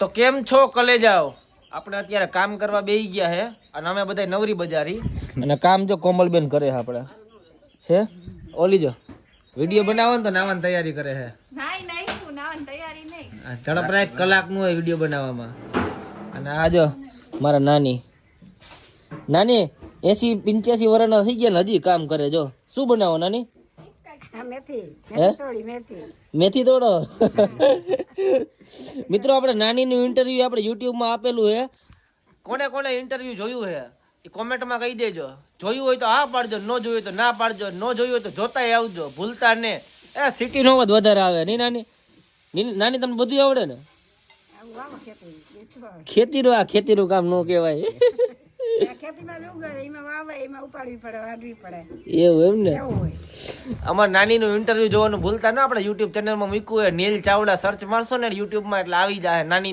તો કેમ છો કલેજાઓ? આપણે અત્યારે કામ કરવા બેસી ગયા હે અને અમે બધા નવરી બજારી અને કામ જો કોમલબેન કરે છે આપણે છે ઓલી જો વિડીયો બનાવો ને તો નાવાની તૈયારી કરે છે. ઝડપ રાખ કલાકનું હોય વિડીયો બનાવવામાં. અને આ જો મારા નાની 80-85 વર્ષના થઈ ગયા ને હજી કામ કરે. જો શું બનાવો નાની? મેથી તોડો. મિત્રો આપણે નાનીનું ઇન્ટરવ્યુ આપણે યુટ્યુબમાં આપેલું છે. કોને કોને ઇન્ટરવ્યુ જોયું છે એ કોમેન્ટમાં કહી દેજો. જોયું હોય તો હા પાડજો, ન જોયું હોય તો ના પાડજો, ન જોયું હોય તો જોતાય આવજો, ભૂલતા ને. સિટી નો વધારે આવે નહીં નાની? નાની તમને બધું આવડે ને? ખેતીનું કામ ન કહેવાય. એવું એમ ને? અમારા નાનીનું ઇન્ટરવ્યુ જોવાનું ભૂલતા ને. આપણે યુટ્યુબ ચેનલમાં મૂક્યું હોય નીલ ચાવડા સર્ચ મારશો ને યુટ્યુબમાં એટલે આવી જાય નાની.